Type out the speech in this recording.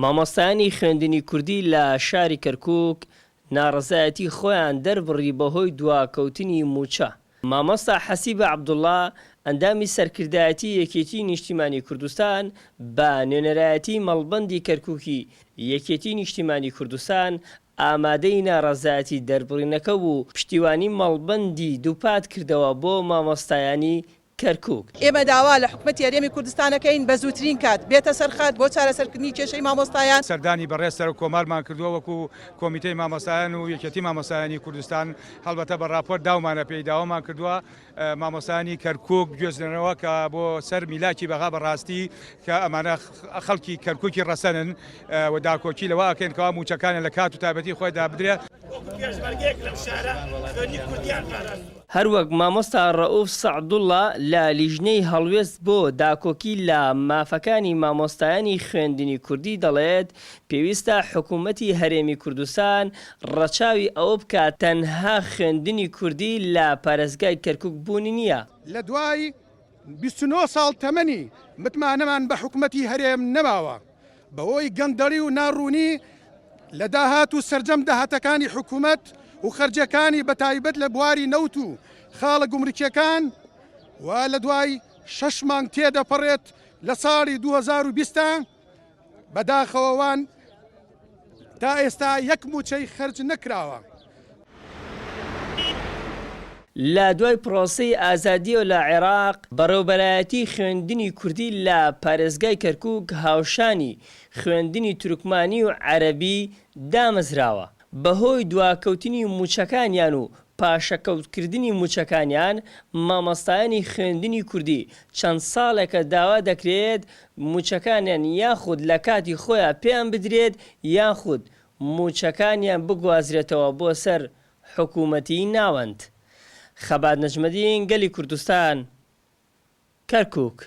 مامۆستایانی خوێندنی کوردی لە شاری کەرکووک ناڕەزایەتی خۆیان دەربڕی بەهۆی دواکەوتنی موچە. مامۆستا حەسیبە عەبدوڵڵا ئەندامی سەرکردایەتی یەکێتی نیشتیمانی کوردستان بە نوێنەرایەتی مەڵبەندی کەرکووکی یەکێتی نیشتیمانی کوردستان ئامادەی ناڕەزایەتی دەربڕینەکە و پشتیوانی مەڵبەندی دووپات کردەوە بۆ مامۆستایانی کەرکووک. ئێمە داوا لە حکوومەتی هەرێمی کوردستانەکەین بە زووترین کات بێتە سەرخات بۆ چارەسەرکردنی کێشەی مامۆستایان. سەردانی بەڕێز سەر و کۆمارمان کردووە وەکو کۆمیتەی مامۆستایان و یەکێتی مامۆستایانی کوردستان، هەڵبەتە بە راپۆرت داومانە پێی داوامان کردووە مامۆستایانی کەرکووک گوێزنەوە کە بۆ سەر میلاکی بەغا بەڕاستی کە ئەمانە خەڵکی کەرکووکی ڕەسەنن و داکۆکی لەوە ئەکەن کەوا موچەکانیان لە کات و تایبەتی خۆیدا بدرێت. هەروەک مامۆستا ڕەئوف سەعدوڵڵا لە لیژنەی هەڵوێست بۆ داکۆکی لە مافەکانی مامۆستایانی خوێندنی کوردی دەڵێت پێویستە حکوومەتی هەرێمی کوردستان ڕەچاوی ئەوە بکات تەنها خوێندنی کوردی لە پارێزگای کەرکووک بوونی نییە. لە دوای 29 ساڵ تەمەنی متمانەمان بە حکوومەتی هەرێم نەماوە بەهۆی گەندەڵی و ناڕوونی لە داهات و سەرجەم داهاتەکانی حکوومەت و خەرجەکانی بەتایبەت لە بواری نەوت و خاڵە گومرکیەکان و لە دوای 6 مانگ تێدەپەڕێت لە ساڵی 2020 بەداخەوەوان تا ئێستا یەک موچەی خەرج نەکراوە. لە دوای پرۆسەی ئازادیەوە لە عێراق بەڕێوەبەرایەتی خوێندنی کوردی لە پارێزگای کەرکووک هاوشانی خوێندنی تورکمانی و عەرەبی دامەزراوە. بەهۆی دواکەوتنی موچەکانیان و پاشەکەوتکردنی موچەکانیان مامۆستایانی خوێندنی کوردی چەند ساڵێکە داوا دەکرێت موچەکانیان یاخود لە کاتی خۆیان پێیان بدرێت یاخود موچەکانیان بگوازرێتەوە بۆ سەر حکوومەتی ناوەند. خەبات نەجمەدین، گەلی کوردستان، کەرکووک.